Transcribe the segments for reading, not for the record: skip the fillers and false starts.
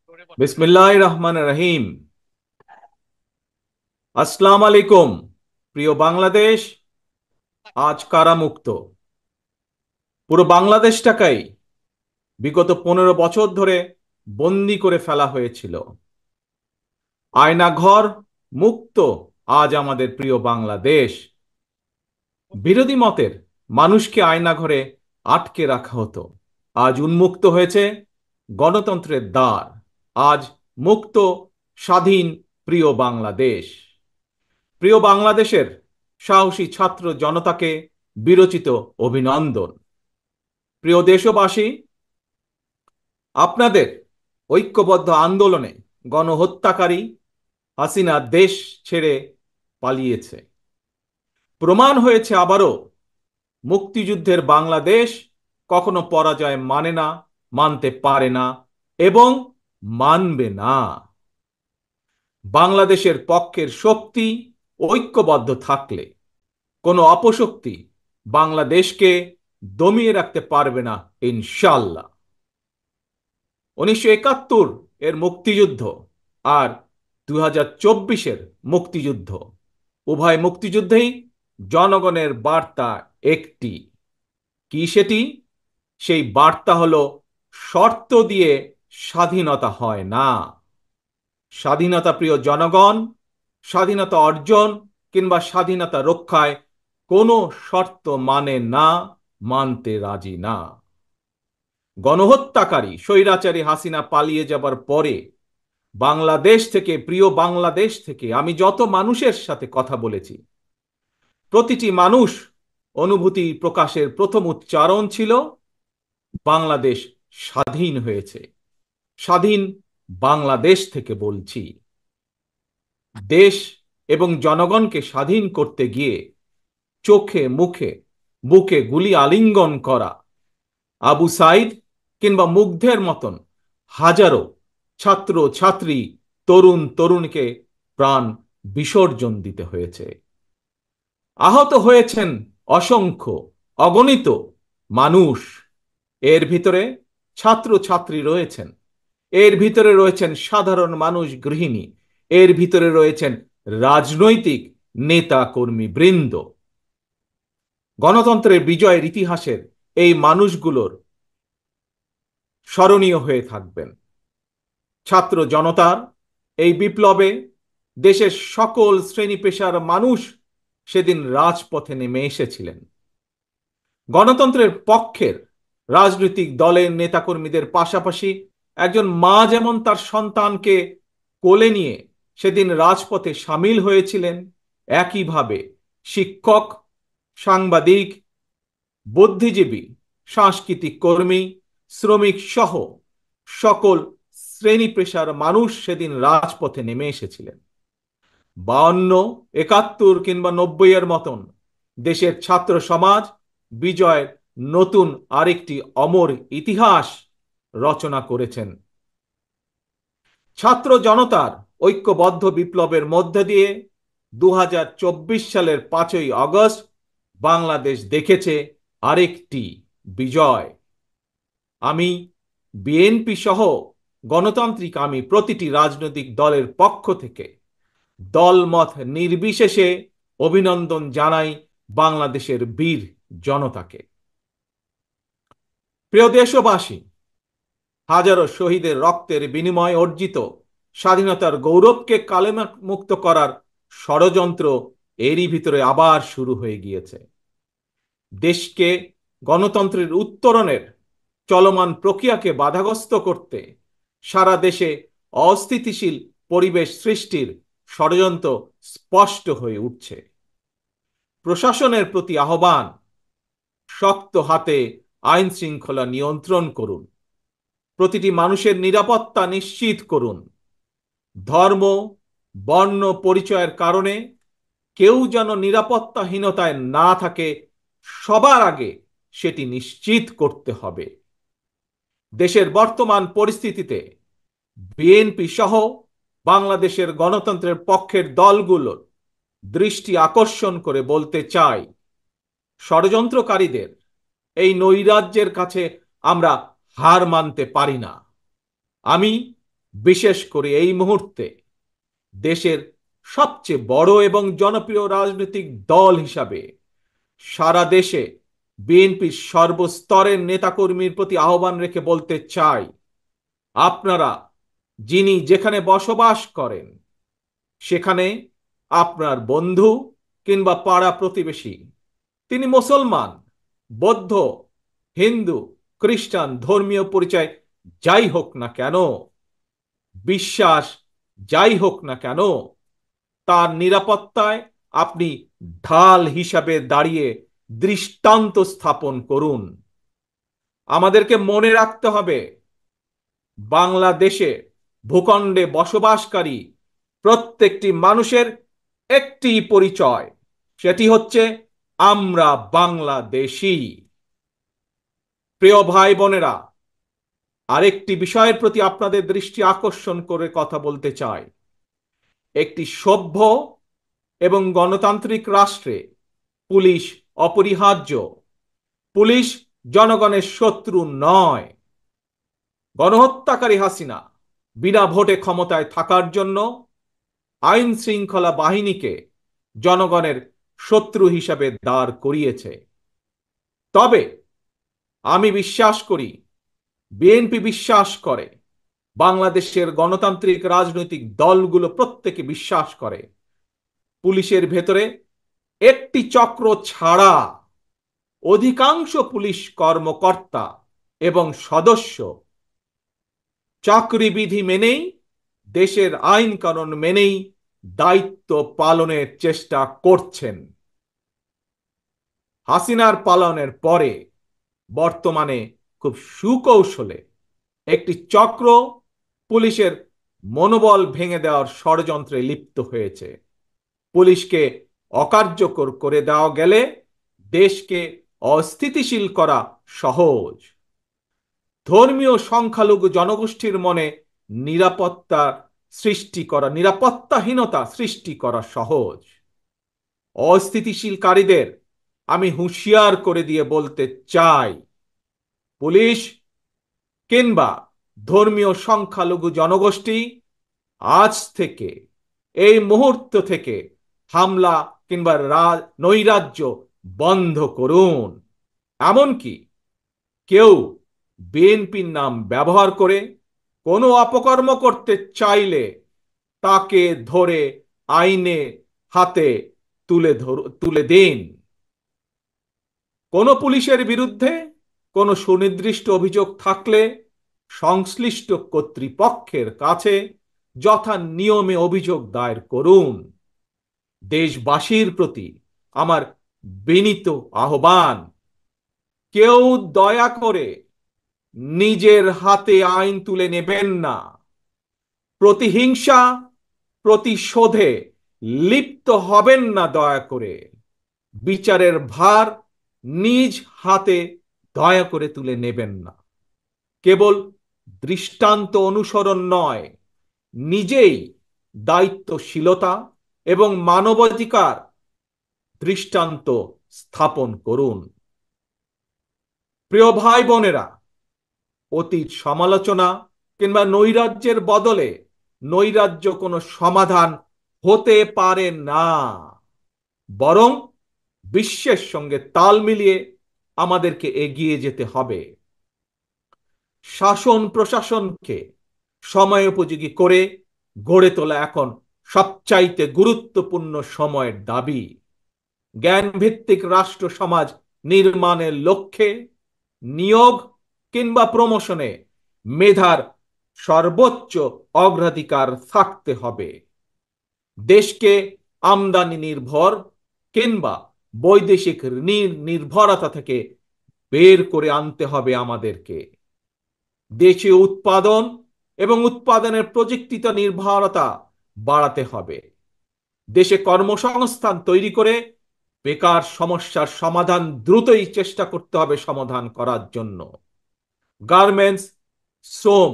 বিসমিল্লাহির রহমানির রহিম। আসসালামু আলাইকুম। প্রিয় বাংলাদেশ, আজ কারামুক্ত পুরো বাংলাদেশটাকেই বিগত 15 বছর ধরে বন্দি করে ফেলা হয়েছিল। আয়নাঘর মুক্ত আজ আমাদের প্রিয় বাংলাদেশ। বিরোধী মতের মানুষকে আয়নাঘরে আটকে রাখা হতো, আজ উন্মুক্ত হয়েছে গণতন্ত্রের দ্বার। আজ মুক্ত, স্বাধীন প্রিয় বাংলাদেশ। প্রিয় বাংলাদেশের সাহসী ছাত্র জনতাকে বিরচিত অভিনন্দন। প্রিয় দেশবাসী, আপনাদের ঐক্যবদ্ধ আন্দোলনে গণহত্যাকারী হাসিনা দেশ ছেড়ে পালিয়েছে। প্রমাণ হয়েছে আবারও মুক্তিযুদ্ধের বাংলাদেশ কখনো পরাজয় মানে না, মানতে পারে না এবং মানবে না। বাংলাদেশের পক্ষের শক্তি ঐক্যবদ্ধ থাকলে কোনো অপশক্তি বাংলাদেশকে দমিয়ে রাখতে পারবে না, ইনশাল্লাহ। 1971 এর মুক্তিযুদ্ধ আর 2024-এর মুক্তিযুদ্ধ, উভয় মুক্তিযুদ্ধেই জনগণের বার্তা একটি। কি সেটি? সেই বার্তা হলো, শর্ত দিয়ে স্বাধীনতা হয় না। স্বাধীনতা প্রিয় জনগণ, স্বাধীনতা অর্জন কিংবা স্বাধীনতা রক্ষায় কোনো শর্ত মানে না, মানতে রাজি না। গণহত্যাকারী স্বৈরাচারী হাসিনা পালিয়ে যাবার পরে বাংলাদেশ থেকে, প্রিয় বাংলাদেশ থেকে আমি যত মানুষের সাথে কথা বলেছি, প্রতিটি মানুষ অনুভূতি প্রকাশের প্রথম উচ্চারণ ছিল, বাংলাদেশ স্বাধীন হয়েছে। স্বাধীন বাংলাদেশ থেকে বলছি। দেশ এবং জনগণকে স্বাধীন করতে গিয়ে চোখে মুখে বুকে গুলি আলিঙ্গন করা আবু সাইদ কিংবা মুগ্ধের মতন হাজারো ছাত্র ছাত্রী, তরুণ তরুণীকে প্রাণ বিসর্জন দিতে হয়েছে। আহত হয়েছেন অসংখ্য, অগণিত মানুষ। এর ভিতরে ছাত্র ছাত্রী রয়েছেন, এর ভিতরে রয়েছেন সাধারণ মানুষ, গৃহিণী, এর ভিতরে রয়েছেন রাজনৈতিক নেতা কর্মী বৃন্দ। গণতন্ত্রের বিজয়ের ইতিহাসের এই মানুষগুলোর স্মরণীয় হয়ে থাকবেন। ছাত্র জনতার এই বিপ্লবে দেশের সকল শ্রেণী পেশার মানুষ সেদিন রাজপথে নেমে এসেছিলেন। গণতন্ত্রের পক্ষের রাজনৈতিক দলের নেতাকর্মীদের পাশাপাশি একজন মা যেমন তার সন্তানকে কোলে নিয়ে সেদিন রাজপথে সামিল হয়েছিলেন, একইভাবে শিক্ষক, সাংবাদিক, বুদ্ধিজীবী, সাংস্কৃতিক কর্মী, শ্রমিক সহ সকল শ্রেণী পেশার মানুষ সেদিন রাজপথে নেমে এসেছিলেন। 52, 71 কিংবা 90-এর মতন দেশের ছাত্র সমাজ বিজয়ের নতুন আরেকটি অমর ইতিহাস রচনা করেছেন। ছাত্র জনতার ঐক্যবদ্ধ বিপ্লবের মধ্য দিয়ে 2024 সালের 5ই আগস্ট বাংলাদেশ দেখেছে আরেকটি বিজয়। আমি বিএনপি সহ গণতান্ত্রিক আমি প্রতিটি রাজনৈতিক দলের পক্ষ থেকে দলমত নির্বিশেষে অভিনন্দন জানাই বাংলাদেশের বীর জনতাকে। প্রিয় দেশবাসী, হাজারো শহীদের রক্তের বিনিময়ে অর্জিত স্বাধীনতার গৌরবকে কালেমুক্ত করার ষড়যন্ত্র এরই ভিতরে আবার শুরু হয়ে গিয়েছে। দেশকে গণতন্ত্রের উত্তরণের চলমান প্রক্রিয়াকে বাধাগ্রস্ত করতে সারা দেশে অস্থিতিশীল পরিবেশ সৃষ্টির ষড়যন্ত্র স্পষ্ট হয়ে উঠছে। প্রশাসনের প্রতি আহ্বান, শক্ত হাতে আইন শৃঙ্খলা নিয়ন্ত্রণ করুন, প্রতিটি মানুষের নিরাপত্তা নিশ্চিত করুন। ধর্ম, বর্ণ পরিচয়ের কারণে কেউ যেন নিরাপত্তাহীনতায় না থাকে, সবার আগে সেটি নিশ্চিত করতে হবে। দেশের বর্তমান পরিস্থিতিতে বিএনপি সহ বাংলাদেশের গণতন্ত্রের পক্ষের দলগুলোর দৃষ্টি আকর্ষণ করে বলতে চাই, ষড়যন্ত্রকারীদের এই নৈরাজ্যের কাছে আমরা হার মানতে পারি না। আমি বিশেষ করে এই মুহূর্তে দেশের সবচেয়ে বড় এবং জনপ্রিয় রাজনৈতিক দল হিসাবে সারা দেশে বিএনপির সর্বস্তরের নেতাকর্মীর প্রতি আহ্বান রেখে বলতে চাই, আপনারা যিনি যেখানে বসবাস করেন সেখানে আপনার বন্ধু কিংবা পাড়া প্রতিবেশী, তিনি মুসলমান, বৌদ্ধ, হিন্দু, খ্রিস্টান, ধর্মীয় পরিচয় যাই হোক না কেন, বিশ্বাস যাই হোক না কেন, তার নিরাপত্তায় আপনি ঢাল হিসাবে দাঁড়িয়ে দৃষ্টান্ত স্থাপন করুন। আমাদেরকে মনে রাখতে হবে, বাংলাদেশে ভূখণ্ডে বসবাসকারী প্রত্যেকটি মানুষের একটি পরিচয়, সেটি হচ্ছে আমরা বাংলাদেশী। প্রিয় ভাই বোনেরা, আরেকটি বিষয়ের প্রতি আপনাদের দৃষ্টি আকর্ষণ করে কথা বলতে চাই। একটি সভ্য এবং গণতান্ত্রিক রাষ্ট্রে পুলিশ অপরিহার্য। পুলিশ জনগণের শত্রু নয়। গণহত্যাকারী হাসিনা বিনা ভোটে ক্ষমতায় থাকার জন্য আইন শৃঙ্খলা বাহিনীকে জনগণের শত্রু হিসাবে দাঁড় করিয়েছে। তবে আমি বিশ্বাস করি, বিএনপি বিশ্বাস করে, বাংলাদেশের গণতান্ত্রিক রাজনৈতিক দলগুলো প্রত্যেকে বিশ্বাস করে, পুলিশের ভেতরে একটি চক্র ছাড়া অধিকাংশ পুলিশ কর্মকর্তা এবং সদস্য চাকরিবিধি মেনেই, দেশের আইন কানুন মেনেই দায়িত্ব পালনের চেষ্টা করছেন। হাসিনার পালনের পরে বর্তমানে খুব সুকৌশলে একটি চক্র পুলিশের মনোবল ভেঙে দেওয়ার ষড়যন্ত্রে লিপ্ত হয়েছে। পুলিশকে অকার্যকর করে দেওয়া গেলে দেশকে অস্থিতিশীল করা সহজ। ধর্মীয় সংখ্যালঘু জনগোষ্ঠীর মনে নিরাপত্তাহীনতা সৃষ্টি করা সহজ। অস্থিতিশীলকারীদের আমি হুঁশিয়ার করে দিয়ে বলতে চাই, পুলিশ কিংবা ধর্মীয় সংখ্যালঘু জনগোষ্ঠী আজ থেকে, এই মুহূর্ত থেকে হামলা কিংবা নৈরাজ্য বন্ধ করুন। এমনকি কেউ বিএনপির নাম ব্যবহার করে কোনো অপকর্ম করতে চাইলে তাকে ধরে আইনে হাতে তুলে দিন। কোনো পুলিশের বিরুদ্ধে কোনো সুনির্দিষ্ট অভিযোগ থাকলে সংশ্লিষ্ট কর্তৃপক্ষের কাছে যথা নিয়মে অভিযোগ দায়ের করুন। দেশবাসীর প্রতি আমার বিনীত আহ্বান, কেউ দয়া করে নিজের হাতে আইন তুলে নেবেন না। প্রতিহিংসা, প্রতিশোধে লিপ্ত হবেন না দয়া করে। বিচারের ভার নিজ হাতে দয়া করে তুলে নেবেন না। কেবল দৃষ্টান্ত অনুসরণ নয়, নিজেই দায়িত্বশীলতা এবং মানবাধিকার দৃষ্টান্ত স্থাপন করুন। প্রিয় ভাই বোনেরা, অতীত সমালোচনা কিংবা নৈরাজ্যের বদলে নৈরাজ্য কোনো সমাধান হতে পারে না, বরং বিশ্বের সঙ্গে তাল মিলিয়ে আমাদেরকে এগিয়ে যেতে হবে। শাসন প্রশাসনকে সময়োপযোগী করে গড়ে তোলা এখন সবচাইতে গুরুত্বপূর্ণ সময়ের দাবি। জ্ঞানভিত্তিক রাষ্ট্র সমাজ নির্মাণের লক্ষ্যে নিয়োগ কিংবা প্রমোশনে মেধার সর্বোচ্চ অগ্রাধিকার থাকতে হবে। দেশকে আমদানি নির্ভর কিংবা বৈদেশিক নির্ভরতা থেকে বের করে আনতে হবে আমাদেরকে। দেশীয় উৎপাদন এবং উৎপাদনের প্রযুক্তিত নির্ভরতা বাড়াতে হবে। দেশে কর্মসংস্থান তৈরি করে বেকার সমস্যার সমাধান দ্রুতই চেষ্টা করতে হবে সমাধান করার জন্য। গার্মেন্টস, শ্রম,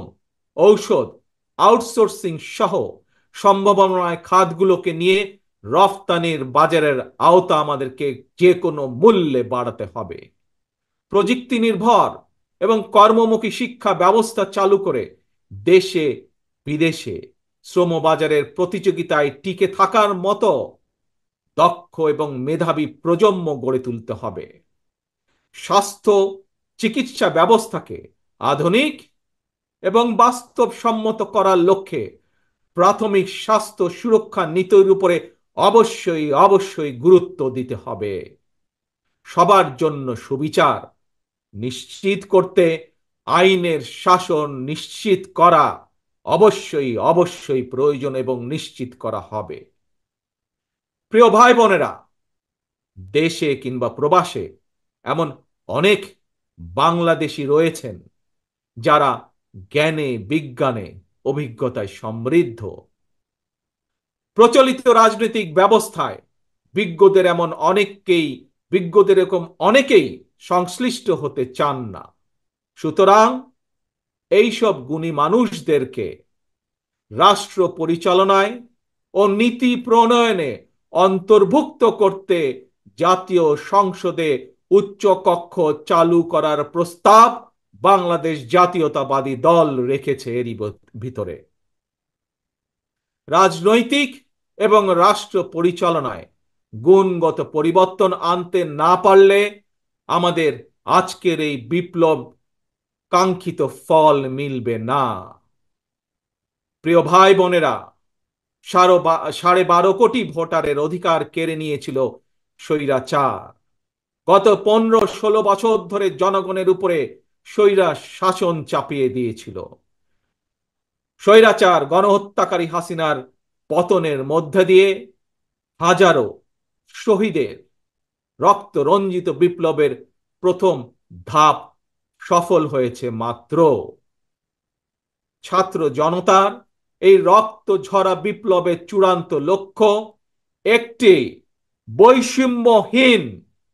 ঔষধ, আউটসোর্সিং সহ সম্ভাবনায় খাতগুলোকে নিয়ে রফতানির বাজারের আওতা আমাদেরকে যে কোনো মূল্যে বাড়াতে হবে। প্রযুক্তি নির্ভর এবং কর্মমুখী শিক্ষা ব্যবস্থা চালু করে দেশে বিদেশে শ্রমবাজারের প্রতিযোগিতায় টিকে থাকার মতো দক্ষ এবং মেধাবী প্রজন্ম গড়ে তুলতে হবে। স্বাস্থ্য চিকিৎসা ব্যবস্থাকে আধুনিক এবং বাস্তবসম্মত করার লক্ষ্যে প্রাথমিক স্বাস্থ্য সুরক্ষা নীতির উপরে অবশ্যই অবশ্যই গুরুত্ব দিতে হবে। সবার জন্য সুবিচার নিশ্চিত করতে আইনের শাসন নিশ্চিত করা অবশ্যই অবশ্যই প্রয়োজন এবং নিশ্চিত করা হবে। প্রিয় ভাই বোনেরা, দেশে কিংবা প্রবাসে এমন অনেক বাংলাদেশি রয়েছেন যারা জ্ঞানে বিজ্ঞানে অভিজ্ঞতায় সমৃদ্ধ। প্রচলিত রাজনৈতিক ব্যবস্থায় বিজ্ঞদের এরকম অনেকেই সংশ্লিষ্ট হতে চান না। সুতরাং এইসব গুণী মানুষদেরকে রাষ্ট্র পরিচালনায় ও নীতি প্রণয়নে অন্তর্ভুক্ত করতে জাতীয় সংসদে উচ্চকক্ষ চালু করার প্রস্তাব বাংলাদেশ জাতীয়তাবাদী দল রেখেছে। এরই ভিতরে রাজনৈতিক এবং রাষ্ট্র পরিচালনায় গুণগত পরিবর্তন আনতে না পারলে আমাদের আজকের এই বিপ্লব কাঙ্ক্ষিত ফল মিলবে না। প্রিয় ভাই বোনেরা, 12.5 কোটি ভোটারের অধিকার কেড়ে নিয়েছিল স্বৈরাচার। গত 15-16 বছর ধরে জনগণের উপরে স্বৈরা শাসন চাপিয়ে দিয়েছিল। স্বৈরাচার গণহত্যাকারী হাসিনার পতনের মধ্যে দিয়ে হাজারো শহীদের রক্ত রঞ্জিত বিপ্লবের প্রথম ধাপ সফল হয়েছে মাত্র। ছাত্র জনতার এই রক্ত ঝরা বিপ্লবের চূড়ান্ত লক্ষ্য একটি বৈষম্যহীন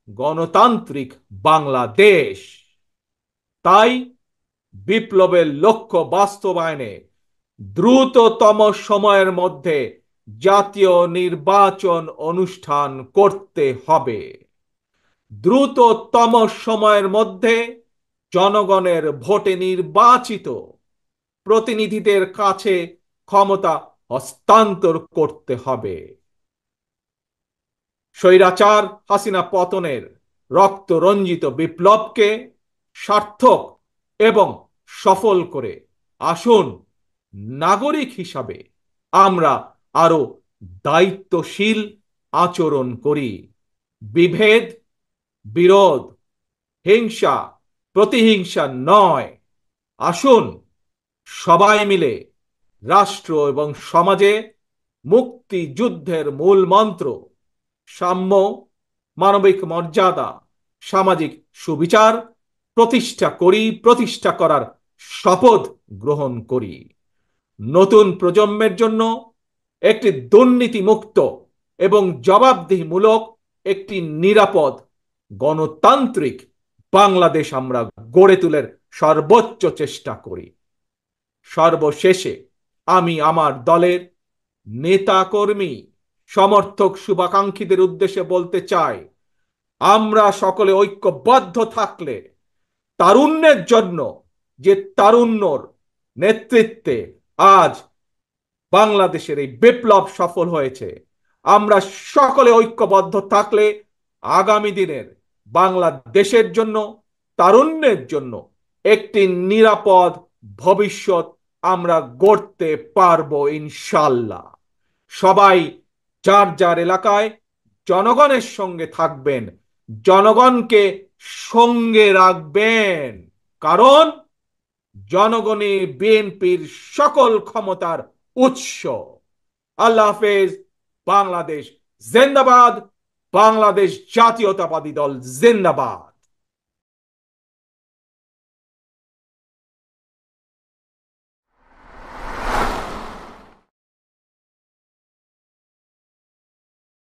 গণতান্ত্রিক বাংলাদেশ। তাই বিপ্লবের লক্ষ্য বাস্তবায়নে দ্রুততম সময়ের মধ্যে জাতীয় নির্বাচন অনুষ্ঠান করতে হবে। দ্রুততম সময়ের মধ্যে জনগণের ভোটে নির্বাচিত প্রতিনিধিদের কাছে ক্ষমতা হস্তান্তর করতে হবে। স্বৈরাচার হাসিনা পতনের রক্ত রঞ্জিত বিপ্লবকে সার্থক এবং সফল করে আসুন নাগরিক হিসাবে আমরা আরো দায়িত্বশীল আচরণ করি। বিভেদ, বিরোধ, হিংসা, প্রতিহিংসা নয়। আসুন সবাই মিলে রাষ্ট্র এবং সমাজে মুক্তিযুদ্ধের মূল মন্ত্র সাম্য, মানবিক মর্যাদা, সামাজিক সুবিচার প্রতিষ্ঠা করার শপথ গ্রহণ করি। নতুন প্রজন্মের জন্য একটি দুর্নীতিমুক্ত এবং জবাবদিহিমূলক একটি নিরাপদ গণতান্ত্রিক বাংলাদেশ আমরা গড়ে তোলার সর্বোচ্চ চেষ্টা করি। সর্বশেষে আমি আমার দলের নেতা কর্মী সমর্থক শুভাকাঙ্ক্ষীদের উদ্দেশ্যে বলতে চাই, আমরা সকলে ঐক্যবদ্ধ থাকলে তারুণ্যের জন্য যে তারুণ্যর নেতৃত্বে আজ বাংলাদেশের এই বিপ্লব সফল হয়েছে, আমরা সকলে ঐক্যবদ্ধ থাকলে আগামী দিনের বাংলাদেশের জন্য তারুণ্যের জন্য একটি নিরাপদ ভবিষ্যৎ আমরা গড়তে পারবো ইনশাল্লাহ। সবাই যার যার এলাকায় জনগণের সঙ্গে থাকবেন, জনগণকে সঙ্গে রাখবেন, কারণ জনগণই বিএনপির সকল ক্ষমতার উৎস। আল্লাহ হাফেজ। বাংলাদেশ জিন্দাবাদ। বাংলাদেশ জাতীয়তাবাদী দল জিন্দাবাদ।